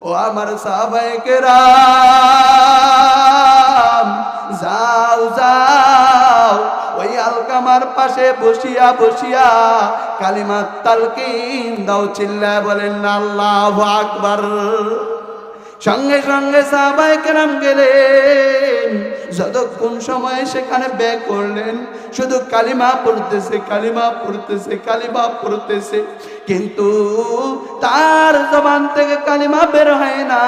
ও আমার সাহাবায়ে কেরাম, যাও যাও ওই আলকামার পাশে বসিয়া বসিয়া কালিমাত তালকিন দাও। চিল্লায় বলেন না আল্লাহু আকবার। সঙ্গে সঙ্গে সাহাবায়ে কেরাম গেলেন। যতক্ষণ সময় সেখানে ব্যয় করলেন, শুধু কালিমা পড়তেছে, কালিমা পড়তেছে, কালিমা পড়তেছে, কিন্তু তার জবান থেকে কালিমা বের হয় না।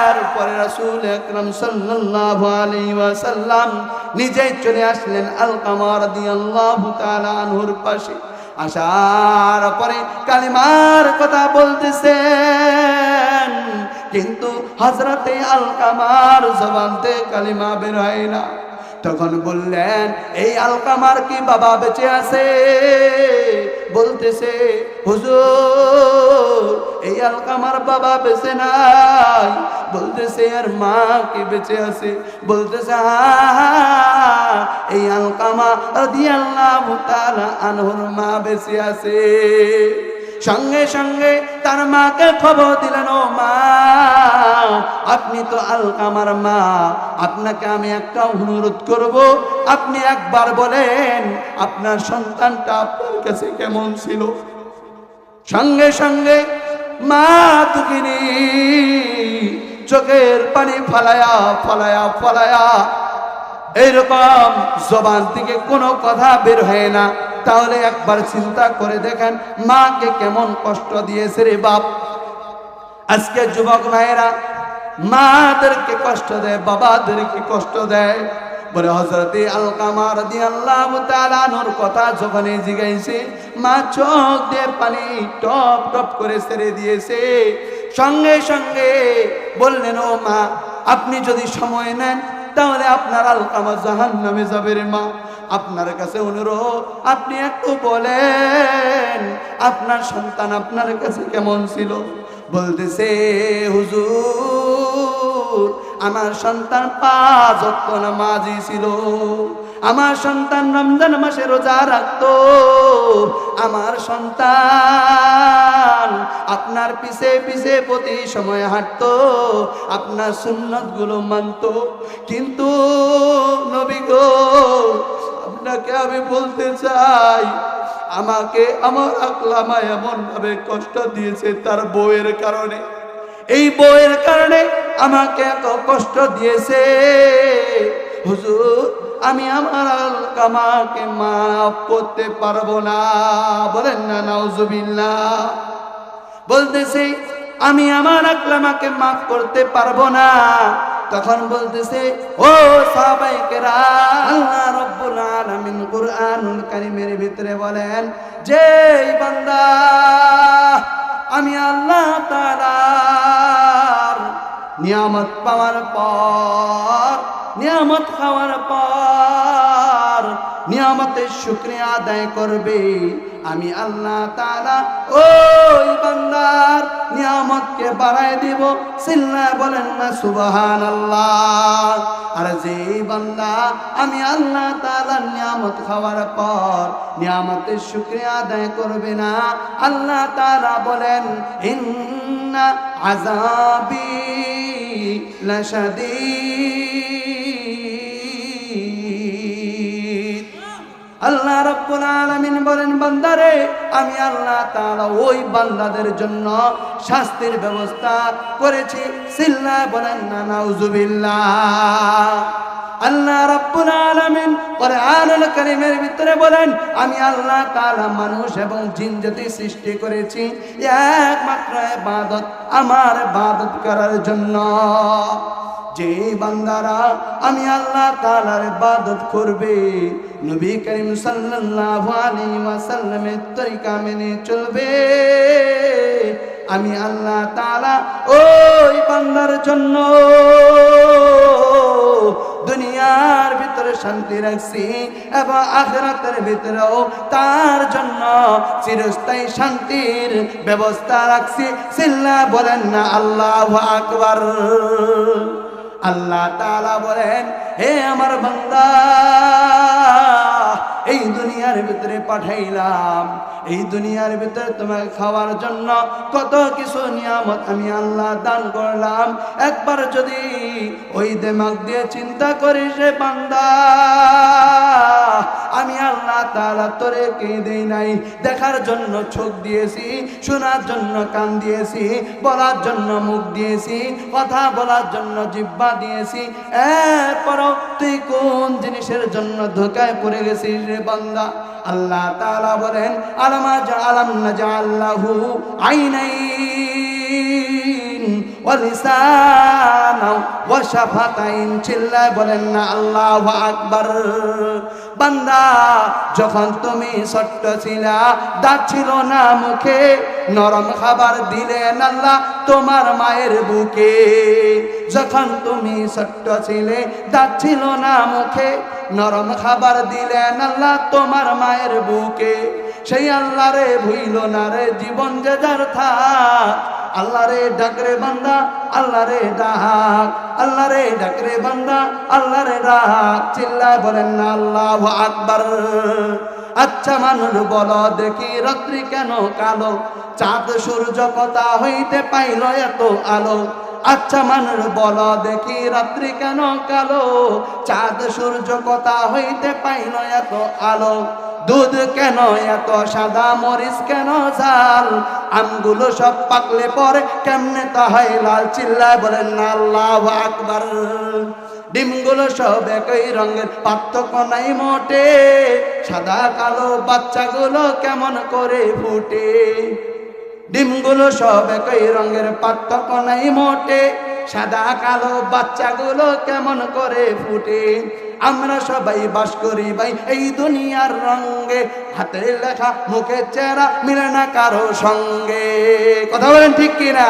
এরপরে রাসূল আকরাম সাল্লাল্লাহু আলাইহি ওয়াসাল্লাম নিজেই চলে আসলেন আলকামা রাদিয়াল্লাহু তাআলা আনহুর পাশে। আসার পরে কালিমার কথা বলতেছেন, কিন্তু হযরতে আলকামার জবান থেকে কালিমা বের হয় না। তখন বললেন, এই আলকামার কি বাবা বেঁচে আছে? বলতেছে, হুজুর এই আলকামার বাবা বেঁচে নাই। বলতেছে, আর মা কি বেঁচে আছে? বলতেছে, হ্যাঁ এই আলকামা রাদিয়াল্লাহু তাআলা আনহুর মা বেঁচে আছে। সঙ্গে সঙ্গে তার মাকে খবর দিলেন, ও মা আপনি তো আলকামার মা, আপনাকে আমি একটা অনুরোধ করব, আপনি একবার বলেন আপনার সন্তানটা আপনার কাছে কেমন ছিল। সঙ্গে সঙ্গে মা দুঃখিনী চোখের পানি ফালায়া ফালায়া ফালায়া, এইরকম জবান থেকে কোনো কথা বের হয় না। তাহলে একবার চিন্তা করে দেখেন মাকে কেমন কষ্ট দিয়েছে রে বাপ। আজকে যুবক ভাইয়েরা মাদেরকে কষ্ট দেয়, বাবাদেরকে কষ্ট দেয়। বলে হযরতে আলকামা রাদিয়াল্লাহু তাআলা আনহুর কথা যখন জিজ্ঞাসে, মা চোখ দিয়ে পানি টপ টপ করে ছেড়ে দিয়েছে। সঙ্গে সঙ্গে বললেন, ও মা আপনি যদি সময় নেন তাহলে আপনার আলকামা জাহান্নামে যাবে রে মা। আপনার কাছে অনুরোধ, আপনি একটু বলেন আপনার সন্তান আপনার কাছে কেমন ছিল। বলতেছে, হুজুর আমার সন্তান 5 ওয়াক্ত নামাজি ছিল, আমার সন্তান রমজান মাসে রোজা রাখতো, আমার সন্তান আপনার পিছে পিছে প্রতি সময় হাঁটতো, আপনার সুন্নত গুলো মানতো। কিন্তু নবী গো আপনাকে আমি বলতে চাই, আমাকে আমার আল্লামা এমন ভাবে কষ্ট দিয়েছে তার বউয়ের কারণে। এই বউয়ের কারণে আমাকে এত কষ্ট দিয়েছে। হুজুর আমি আমার আলকামাকে মাফ করতে পারবো না। বলেন না নাউজুবিল্লাহ। বলতেছে, আমি আমার আলকামাকে মাফ করতে পারবো না। তখন বলতেছে, ও সাহাবায়ে কেরাম, আল্লাহ রাব্বুল আলামিন কুরআনুল কারীমের ভিতরে বলেন, যে বান্দা আমি আল্লাহ তাআলার নিয়ামত পাওয়ার পর, নিয়ামত খাওয়ার পর নিয়ামতের শুকরিয়া আদায় করবে, আমি আল্লাহ তাআলা ওই বান্দার নিয়ামতকে বাড়ায় দিব। চিল্লায় বলেন না সুবহানাল্লাহ। আর যে বান্দা আমি আল্লাহ তাআলার নিয়ামত খাওয়ার পর নিয়ামতের শুকরিয়া আদায় করবে না, আল্লাহ তাআলা বলেন, ইন্না আযাবি লাশাদীদ। আল্লাহ রাব্বুল আলামিন বলেন, বান্দারে আমি আল্লাহ তাআলা ওই বান্দাদের জন্য শাস্তির ব্যবস্থা করেছি। চিল্লায় বলেন না নাউজুবিল্লাহ। আল্লাহ রাব্বুল আলামিন কুরআনুল কারীমের ভিতরে বলেন, আমি আল্লাহ তাআলা মানুষ এবং জিন জাতি সৃষ্টি করেছি একমাত্র ইবাদত, আমার ইবাদত করার জন্য। যে বান্দারা আমি আল্লাহ তাআলার ইবাদত করবে, নবী করিম সাল্লাল্লাহু আলাইহি ওয়াসাল্লামের তরিকা মেনে চলবে, আমি আল্লাহ তাআলা ওই বান্দার জন্য দুনিয়ার ভিতরে শান্তি রাখছি এবং আখিরাতের ভিতরেও তার জন্য চিরস্থায়ী শান্তির ব্যবস্থা রাখছি। চিল্লায় বলেন না আল্লাহু আকবার। আল্লাহ তাআলা বলেন, হে আমার বান্দা এই দুনিয়ার ভিতরে পাঠাইলাম, এই দুনিয়ার ভিতরে তোমাকে খাওয়ার জন্য কত কিছু নিয়ামত আমি আল্লাহ দান করলাম। একবার যদি ওই দিমাগ দিয়ে চিন্তা করিস রে বান্দা, আমি আল্লাহ তাআলা তোরে কে দেই নাই? দেখার জন্য চোখ দিয়েছি, শোনার জন্য কান দিয়েছি, বলার জন্য মুখ দিয়েছি, কথা বলার জন্য জিহ্বা দিয়েছি। এরপরও তুই কোন জিনিসের জন্য ধোঁকায় পড়ে গেছিস রে বান্দা? আল্লাহ তাআলা বলেন, আলাম নাজআল লাহু আইনাইন ওয়া লিসানাও ওয়া শাফাতাইন। চিল্লায় বলেন না আল্লাহু আকবার। বান্দা, যখন তুমি ছোট্ট ছিলা, দাঁত ছিল না মুখে, নরম খাবার দিলেন আল্লাহ তোমার মায়ের বুকে। যখন তুমি ছোট্ট ছিলে, দাঁত ছিল না মুখে, নরম খাবার দিলেন আল্লাহ তোমার মায়ের বুকে। সেই আল্লাহ রে ভুইল না রে, জীবন যে যার থাক। আল্লাহ রে ডাক রে বান্দা, আল্লাহ রে ডাক, আল্লাহ রে ডাক রে বান্দা, আল্লাহ রে ডাক। চিল্লায় বলেন না আল্লাহু আকবার। আচ্ছা মানুষ বলো দেখি, রাত্রি কেন কালো? চাঁদ সূর্য কথা হইতে পাইল এত আলো। আচ্ছা মানুষ বলো দেখি, রাত্রি কেন কালো? চাঁদ সূর্য কথা হইতে পাইল এত আলো। দুধ কেন এত সাদা, মরিচ কেন ঝাল? আমগুলো সব পাকলে পরে কেমনে তা হয় লাল? চিল্লায় বলেন না আল্লাহু আকবার। ডিমগুলো সব একই রঙের, পার্থক্য নাই মোটে। সাদা কালো বাচ্চাগুলো কেমন করে ফুটে? ডিমগুলো সব একই রঙের, পার্থক্য নাই মোটে। সাদা কালো বাচ্চাগুলো কেমন করে ফুটে? আমরা সবাই বাস করি ভাই এই দুনিয়ার রঙে, হাতের লেখা মুখের চেহারা মিলে না কারো সঙ্গে। কথা বলেন ঠিক কিনা?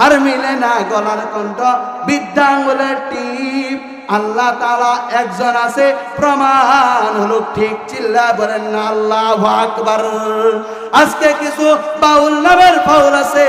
আর মিলে না গলার কণ্ঠ, বিদ্যা আঙ্গুলের টিপ। আল্লাহ তাআলা একজন আছে, প্রমাণ হলো ঠিক। চিল্লা বলেন না আল্লাহু আকবার। আজকে কিছু বাউল নামের ফাউল আছে,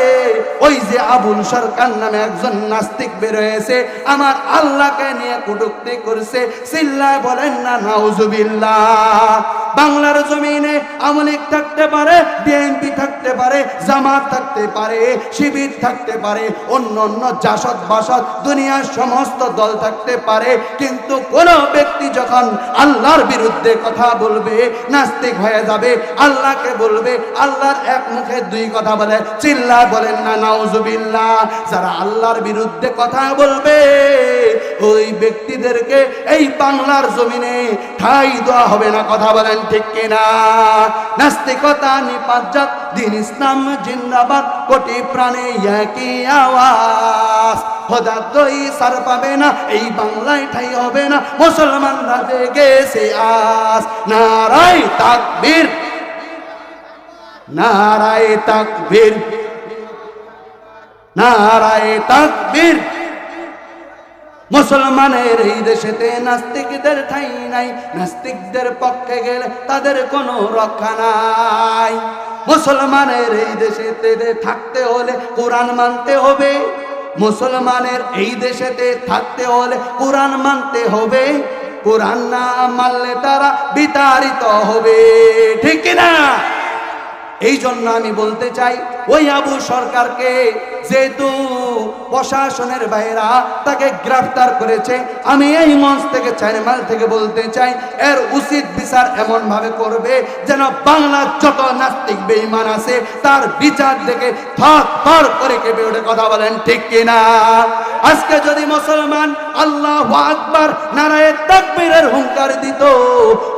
ওই যে আবুল সরকার নামে একজন নাস্তিক বের হয়েছে, আমার আল্লাহকে নিয়ে কটূক্তি করছে। চিল্লায় বলেন না নাউজুবিল্লাহ। বাংলার জমিনে আওয়ামী লীগ থাকতে পারে, বিএনপি থাকতে পারে, জামাত থাকতে পারে, শিবির থাকতে পারে, অন্য অন্য জাসদ বাসদ দুনিয়ার সমস্ত দল থাকতে পারে, কিন্তু কোন ব্যক্তি যখন আল্লাহর বিরুদ্ধে কথা বলবে, নাস্তিক হয়ে যাবে। আল্লাহকে বলবে, আল্লাহর এক মুখে দুই কথা বলে। চিল্লা বলেন না নাউজুবিল্লাহ। যারা আল্লাহর বিরুদ্ধে কথা বলবে, ওই ব্যক্তিদেরকে এই বাংলার জমিনে ঠাঁই দেওয়া হবে না। কথা বলেন ঠিক কিনা? নাস্তিকতা নিপাত, দিন ইসলাম জিন্দাবাদ, কোটি প্রাণে একই আওয়াজ। খোদাদ্রোহী সার পাবে না, এই বাংলায় ঠাঁই হবে না, মুসলমানরা জেগেছে আজ। নারায়ে তাকবীর, নারায়ে তাকবীর, নারায়ে তাকবীর। মুসলমানের এই দেশেতে নাস্তিকদের ঠাঁই নাই। নাস্তিকদের পক্ষে গেলে তাদের কোনো রক্ষা নাই। মুসলমানের এই দেশেতে থাকতে হলে কোরআন মানতে হবে। মুসলমানের এই দেশেতে থাকতে হলে কোরআন মানতে হবে। কোরআন না মানলে তারা বিতাড়িত হবে। ঠিক কিনা? এই জন্য আমি বলতে চাই, ওই আবু সরকারকে যেহেতু প্রশাসনের বাইরা তাকে গ্রেফতার করেছে, আমি এই মঞ্চ থেকে 4 মাইল থেকে বলতে চাই, এর উচিত বিচার এমন ভাবে করবে যেন বাংলার যত নাস্তিক বেঈমান আছে তার বিচার দেখে থর থর করে কেঁপে ওঠে। কথা বলেন ঠিক কিনা? আজকে যদি মুসলমান আল্লাহু আকবার নারায়ে তাকবীরের হুঙ্কার দিত,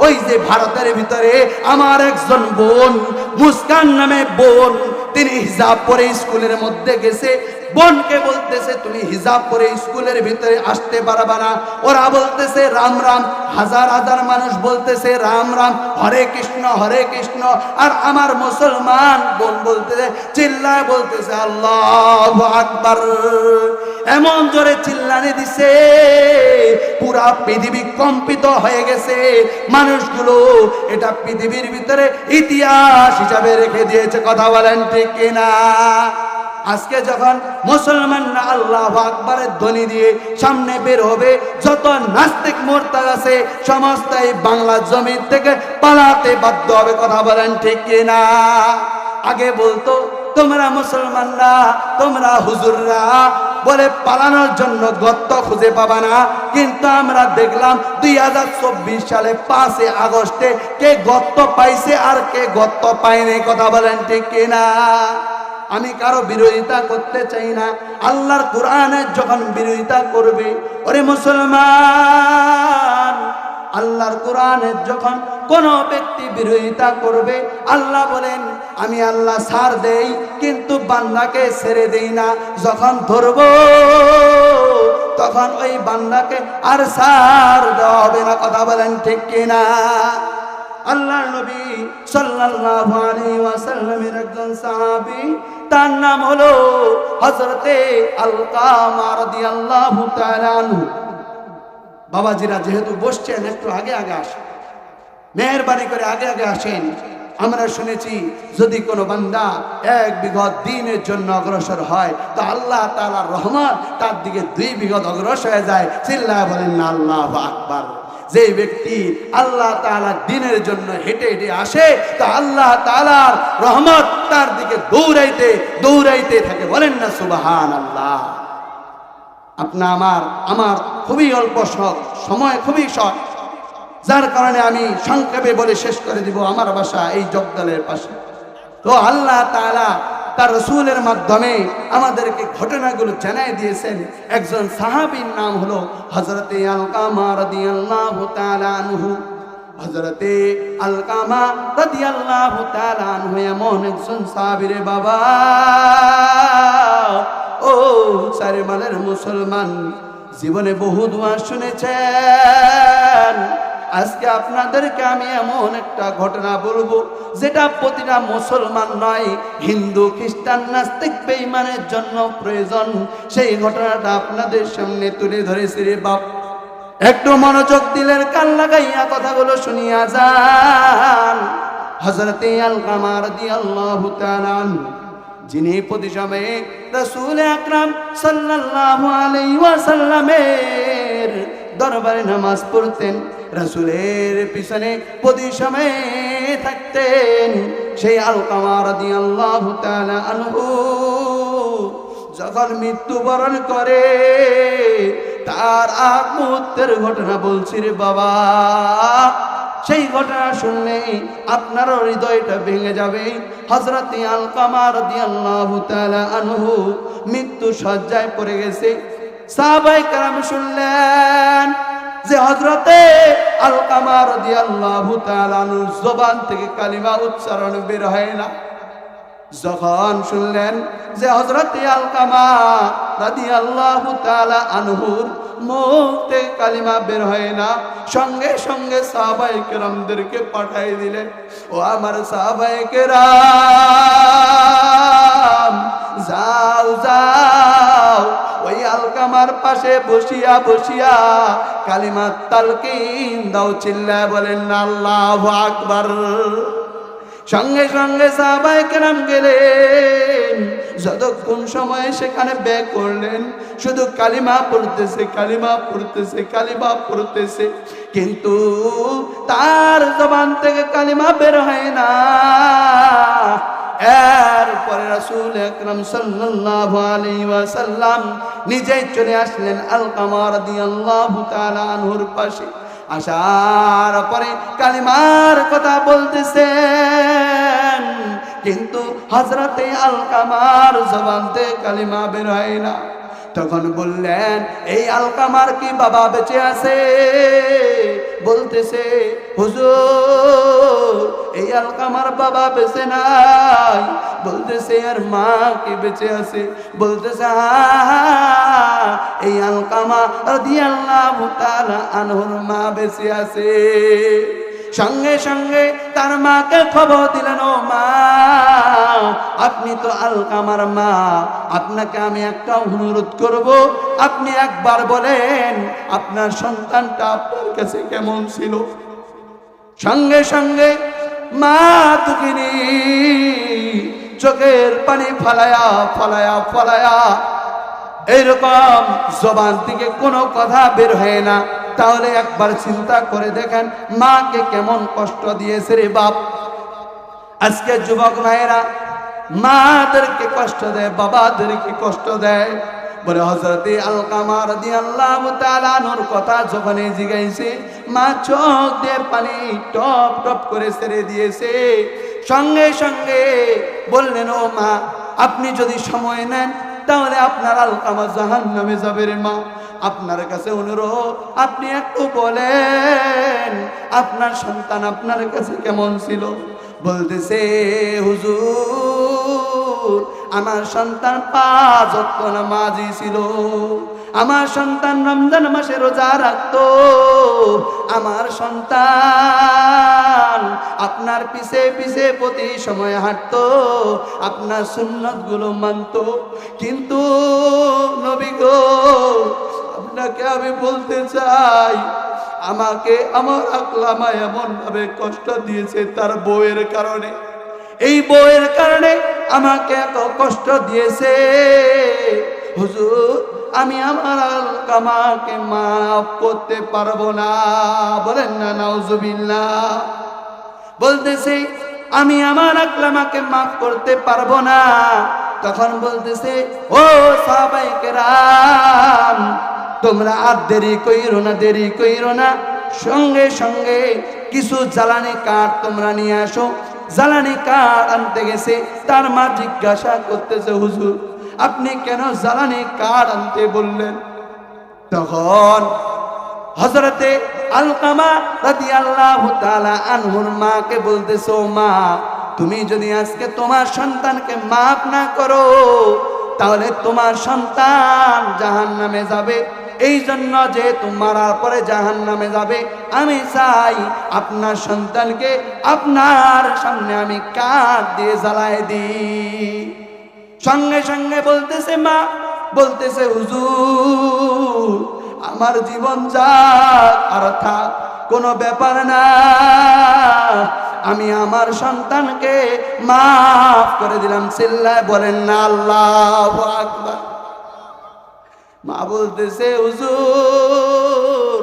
ওই যে ভারতের ভিতরে আমার একজন বোন, মুস্কান নামে বোন, তিনি হিজাব পরে স্কুলের মধ্যে গেছে। বোনকে বলতেছে তুমি হিজাব পরে স্কুলের ভিতরে আসতে পারবা না। ওরা বলতেছে রাম রাম, হাজার হাজার মানুষ বলতেছে রাম রাম, হরে কৃষ্ণ হরে কৃষ্ণ। আর আমার মুসলমান বোন বলতেছে, চিল্লায় বলতেছে আল্লাহু আকবার। এমন জোরে চিল্লানি দিছে, পুরা পৃথিবী কম্পিত হয়ে গেছে। মানুষগুলো এটা পৃথিবীর ভিতরে ইতিহাস হিসাবে রেখে দিয়েছে। কথা বলেন ঠিক কিনা? আজকে যখন মুসলমানরা আল্লাহু আকবারের ধ্বনি দিয়ে সামনে বের হবে, যত নাস্তিক মোরতাদ আছে সমস্ত এই বাংলা জমিন থেকে পালাতে বাধ্য হবে। কথা বলেন ঠিক কিনা? আগে বলতো তোমরা মুসলমানরা, তোমরা হুজুররা বলে পালানোর জন্য গর্ত খুঁজে পাবা না, কিন্তু আমরা দেখলাম 2024 সালে 5 আগস্টে কে গর্ত পাইছে আর কে গর্ত পায়নি। কথা বলেন ঠিক কিনা? আমি কারো বিরোধিতা করতে চাই না। আল্লাহর কোরআনের যখন বিরোধিতা করবে, ওরে মুসলমান, আল্লাহর কোরআনের যখন কোন ব্যক্তি বিরোধিতা করবে, আল্লাহ বলেন আমি আল্লাহ ছাড় দেই কিন্তু বান্দাকে ছেড়ে দেই না। যখন ধরব তখন ওই বান্দাকে আর ছাড় দেওয়া হবে না। কথা বলেন ঠিক কিনা? আল্লাহর নবী সাল্লাল্লাহু আলাইহি ওয়াসাল্লামের একজন সাহাবী, তার নাম হলো হযরতে আলকামা রাদিয়াল্লাহু তাআলা আনহু। বাবাজিরা যেহেতু বসছেন, একটু আগে আগে আসেন, মেহেরবানি করে আগে আগে আসেন। আমরা শুনেছি যদি কোনো বান্দা 1 বিঘত দ্বীনের জন্য অগ্রসর হয় তো আল্লাহ তাআলার রহমত তার দিকে 2 বিঘত অগ্রসর হয়ে যায়। চিল্লায় বলেন না আল্লাহু আকবার। যে ব্যক্তি আল্লাহ তাআলার দ্বীনের জন্য হেঁটে হেঁটে আসে তো আল্লাহ তাআলার রহমত তার দিকে দৌড়াইতে দৌড়াইতে থাকে। বলেন না সুবহানাল্লাহ। আমার খুবই অল্প সময়, খুবই শর্ট, যার কারণে আমি সংক্ষেপে বলে শেষ করে দিব। আমার বাসা এই জগদলের পাশে। তো আল্লাহ তাআলা তার রাসূলের মাধ্যমে আমাদেরকে ঘটনাগুলো জানাই দিয়েছেন। একজন সাহাবীর নাম হলো হযরতে আলকামা রাদিয়াল্লাহু তাআলা আনহু। হযরতে আলকামা রাদিয়াল্লাহু তাআলা আনহু এমন একজন সাহাবী রে বাবা, ও চারিমালের মুসলমান, জীবনে বহু দোয়া শুনেছেন। আজকে আপনাদেরকে আমি এমন একটা ঘটনা বলবো যেটা প্রতিটা মুসলমান নয়, হিন্দু, খ্রিস্টান, নাস্তিক, বেঈমানের জন্য প্রয়োজন। সেই ঘটনাটা আপনাদের সামনে তুলে ধরেছি রে বাপ। একটু মনোযোগ দিলের কান লাগাইয়া কথাগুলো শুনিয়া যান। হযরতে আলকামা রাদিয়াল্লাহু তাআলা আনহু, যিনি প্রতি সময়ে রাসূল আকরাম সাল্লাল্লাহু আলাইহি ওয়াসাল্লামের দরবারে নামাজ পড়তেন, রাসূলের পিছনে প্রতি সময়ে থাকতেন। সেই আলকামা রাদিয়াল্লাহু তাআলা আনহু যখন মৃত্যুবরণ করে, তার আগ মুহূর্তের ঘটনা বলছি রে বাবা। সেই ঘটনা শুনলে আপনারও হৃদয়টা ভেঙে যাবে। হযরতে আলকামা রাদিয়াল্লাহু তাআলা আনহু মৃত্যু শয্যায় পড়ে গেছে। সাহাবায়ে কেরাম শুনলেন যে হযরতে আলকামা রাদিয়াল্লাহু তাআলা আনহুর জবান থেকে কালিমা উচ্চারণ বের হয় না। যখন শুনলেন যে হযরতে আলকামা রাদিয়াল্লাহু তাআলা আনহুর মুখ থেকে কালিমা বের হয় না, সঙ্গে সঙ্গে সাহাবায়ে কেরামদেরকে পাঠিয়ে দিলেন, ও আমার সাহাবায়ে কেরাম, যাও যাও ওই আলকামার পাশে বসিয়া বসিয়া কালিমা তালকিন দাও। চিল্লায় বলেন না আল্লাহু আকবার। সঙ্গে সঙ্গে সাহাবায়ে কেরাম গেলেন। যতক্ষণ সময় সেখানে ব্যয় করলেন, শুধু কালিমা পড়তেছে, কালিমা পড়তেছে, কালিমা পড়তেছে, কিন্তু তার জবান থেকে কালিমা বের হয় না। এরপরে রাসূল আকরাম সাল্লাল্লাহু আলাইহি ওয়াসাল্লাম নিজেই চলে আসলেন আলকামা রাদিয়াল্লাহু তাআলা আনহুর পাশে। আসার পরে কালিমার কথা বলতেছেন, কিন্তু হযরতে আলকামার জবান থেকে কালিমা বের হয় না। তখন বললেন, এই আলকামার কি বাবা বেঁচে আছে? বলতেছে, হুজুর এই আলকামার বাবা বেঁচে নাই। বলতেছে, আর মা কি বেঁচে আছে? বলতেছে, হ্যাঁ এই আলকামা রাদিয়াল্লাহু তাআলা আনহুর মা বেঁচে আছে। সঙ্গে সঙ্গে তার মাকে খবর দিলেন, ও মা, আপনি তো আলকামার মা, আপনাকে আমি একটা অনুরোধ করব, আপনি একবার বলেন আপনার সন্তানটা আপনার কাছে কেমন ছিল। সঙ্গে সঙ্গে মা দুঃখিনী চোখের পানি ফালায়া ফালায়া ফালায়া এইরকম জবান থেকে কোনো কথা বের হয় না, তাহলে একবার চিন্তা করে দেখেন মাকে কেমন কষ্ট দিয়েছে রে বাপ। আজকে যুবক ভাইয়েরা মাদেরকে কষ্ট দেয়, বাবাদেরকে কষ্ট দেয়। বলে হযরতে আলকামা রাদিয়াল্লাহু তাআলা আনহুর কথা যখন জিজ্ঞাসে, মা চোখ দিয়ে পানি টপ টপ করে ছেড়ে দিয়েছে। সঙ্গে সঙ্গে বললেন, ও মা, আপনি যদি সময় নেন তাহলে আপনার আলকামা জাহান্নামে যাবে রে মা। আপনার কাছে অনুরোধ, আপনি একটু বলেন আপনার সন্তান আপনার কাছে কেমন ছিল। বলতেছে, হুজুর, আমার সন্তান 5 ওয়াক্ত নামাজি ছিল, আমার সন্তান রমজান মাসে রোজা রাখতো, আমার সন্তান আপনার পিছে পিছে প্রতি সময় হাঁটতো, আপনার সুন্নত গুলো মানতো। কিন্তু নবী গো, আপনাকে আমি বলতে চাই, আমাকে আমার আকলামা এমন ভাবে কষ্ট দিয়েছে তার বউয়ের কারণে। এই বউয়ের কারণে আমাকে এত কষ্ট দিয়েছে। হুজুর, আমি আমার আলকামাকে মাফ করতে পারবো না। বলেন না নাউজুবিল্লাহ। বলতেছে, আমি আমার আকলামাকে মাফ করতে পারবো না। তখন বলতেছে, ও সাহাবায়ে কেরাম, তোমরা আর দেরি কইরো না, দেরি কইরো না, সঙ্গে সঙ্গে কিছু জ্বালানি কাঠ তোমরা নিয়ে আসো। জ্বালানি কাঠ আনতে গেছে। তার মা জিজ্ঞাসা করতেছে, হুজুর, আপনি কেন জ্বালানি কাঠ আনতে বললেন? তখন হযরতে আলকামা রাদিয়াল্লাহু তাআলা আনহুর মাকে বলতেছে, ও মা, তুমি যদি আজকে তোমার সন্তানকে মাফ না করো তাহলে তোমার সন্তান জাহান্নামে যাবে। এই জন্য যেহেতু মারার পরে জাহান্নামে যাবে, আমি চাই আপনার সন্তানকে আপনার সামনে আমি কাঠ দিয়ে জ্বালায় দিই। সঙ্গে সঙ্গে বলতেছে মা, বলতেছে, হুজুর, আমার জীবন যাক আর থাক, কোনো ব্যাপার না, আমি আমার সন্তানকে মাফ করে দিলাম। চিল্লায় বলেন না আল্লাহু আকবার। মা বলতেছে, হুজুর,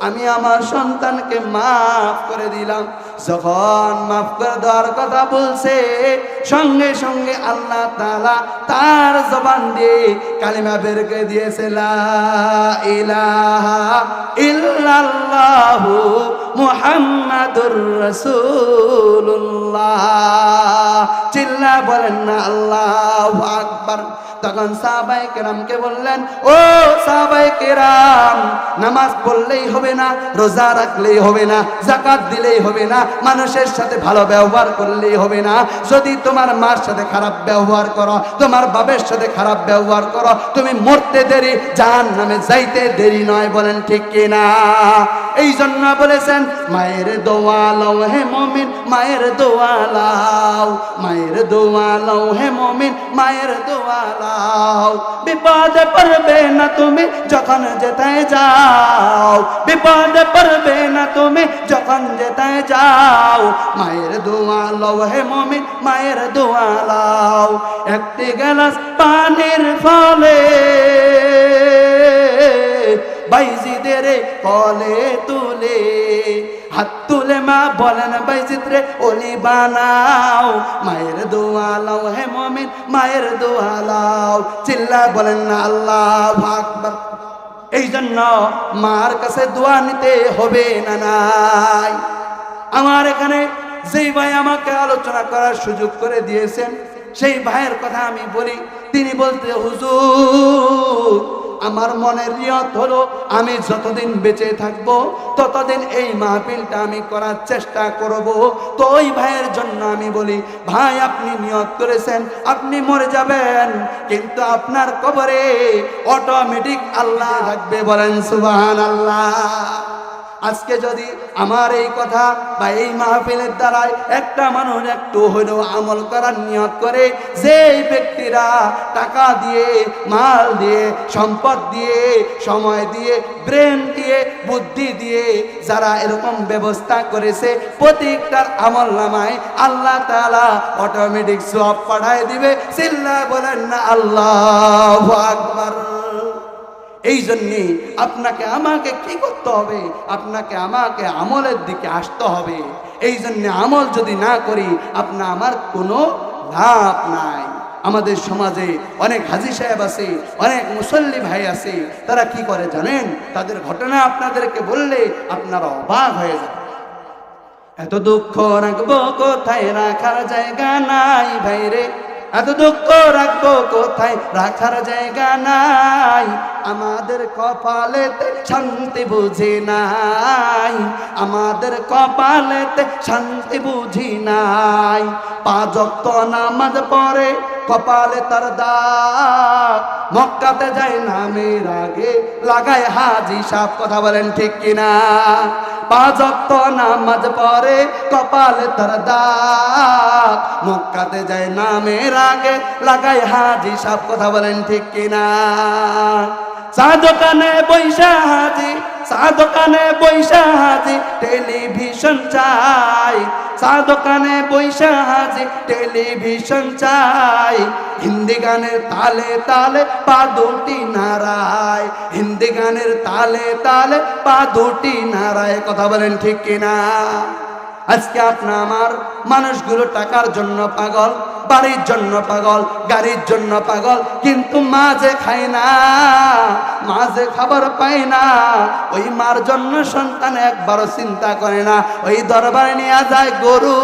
আমি আমার সন্তানকে মাফ করে দিলাম। যখন মাফ করে দেওয়ার কথা বলছে, সঙ্গে সঙ্গে আল্লাহ তাআলা তার জবান দিয়ে কালিমা বের করে দিয়েছে, লা ইলাহা ইল্লাল্লাহু মুহাম্মাদুর রাসূলুল্লাহ। চিল্লা বলেন না আল্লাহু আকবার। তখন সাহাবায়ে কেরামকে বললেন, ও সাহাবায়ে কেরাম, নামাজ পড়লেই হবে না, রোজা রাখলেই হবে না, যাকাত দিলেই হবে না, মানুষের সাথে ভালো ব্যবহার করলেই হবে না। যদি তোমার মার সাথে খারাপ ব্যবহার করো, তোমার বাবার সাথে খারাপ ব্যবহার করো, তুমি মরতে দেরি, জাহান্নামে যাইতে দেরি নয়। বলেন ঠিক কি না? এই জন্য বলেছেন, মায়ের দোয়া লও হে মুমিন, মায়ের দোয়া লও, মায়ের দোয়া লও হে মুমিন, মায়ের দোয়া লও। বিপদে পড়বে না তুমি যখন যেতে যাও, বিপদে পড়বে না তুমি যখন যেতে যাও, মায়ের দোয়া লও হে মুমিন, মায়ের দোয়া লও। একটি গ্লাস পানির ফলে বাইজিদের কলে তুলে, হাত তুলে মা বলেন, বাইজিদ রে ওলি বানাও, মায়ের দোয়া লও হে মুমিন, মায়ের দোয়া লও। চিল্লা বলেন না আল্লাহু আকবার। এই জন্য মার কাছে দোয়া নিতে হবে না নাই? আমার এখানে যেই ভাই আমাকে আলোচনা করার সুযোগ করে দিয়েছেন, সেই ভাইয়ের কথা আমি বলি। তিনি বলতে, হুজুর, আমার মনের নিয়ত হলো আমি যতদিন বেঁচে থাকবো ততদিন এই মাহফিলটা আমি করার চেষ্টা করব। তো ওই ভাইয়ের জন্য আমি বলি, ভাই, আপনি নিয়ত করেছেন আপনি মরে যাবেন, কিন্তু আপনার কবরে অটোমেটিক আল্লাহ থাকবে। বলেন সুবহানাল্লাহ। আজকে যদি আমার এই কথা বা এই মাহফিলের দ্বারাই একটা মানুষ একটু হলেও আমল করার নিয়ত করে, যেই ব্যক্তিরা টাকা দিয়ে, মাল দিয়ে, সম্পদ দিয়ে, সময় দিয়ে, ব্রেন দিয়ে, বুদ্ধি দিয়ে যারা এরকম ব্যবস্থা করেছে, প্রত্যেকটার আমল নামায় আল্লাহ তাআলা অটোমেটিক সওয়াব পাঠায় দিবে। চিল্লায় বলেন না আল্লাহু আকবার। এই জন্যে আপনাকে আমাকে কি করতে হবে? আপনাকে আমাকে আমলের দিকে আসতে হবে। এই জন্যে আমল যদি না করি আপনা আমার কোনো লাভ নাই। আমাদের সমাজে অনেক হাজী সাহেব আছে, অনেক মুসল্লি ভাই আছে, তারা কি করে জানেন? তাদের ঘটনা আপনাদেরকে বললে আপনারা অবাক হয়ে যাবেন। এত দুঃখ রাখবো কোথায়, রাখার জায়গা নাই ভাইরে, এত দুঃখ রাখবো কোথায়, রাখার জায়গা নাই। আমাদের কপালেতে শান্তি বুঝি নাই, আমাদের কপালেতে শান্তি বুঝি নাই। 5 ওয়াক্ত নামাজ পড়ে কপালে তার দাগ, মক্কাতে যায় নামের আগে লাগায় হাজি সাহেব। কথা বলেন ঠিক কিনা? 5 ওয়াক্ত নামাজ পড়ে কপালে তার দাগ, মক্কাতে যায় নামের আগে লাগায় হাজি সাহেব। কথা বলেন ঠিক কিনা? চা দোকানে বৈশা হাজি, চা দোকানে বৈশা হাজি টেলিভিশন চাই, চা দোকানে বৈশা হাজি টেলিভিশন চাই। হিন্দি গানের তালে তালে পা দুটি নাড়ায়, হিন্দি গানের তালে তালে পা দুটি নাড়ায়। কথা বলেন ঠিক কিনা? আজকে আপনা আমার মানুষগুলো টাকার জন্য পাগল, বাড়ির জন্য পাগল, গাড়ির জন্য পাগল, কিন্তু মাঝে খায় না, মাঝে খাবার পায় না। ওই মার জন্য সন্তান একবারও চিন্তা করে না, ওই দরবারে নিয়ে যায় গরু।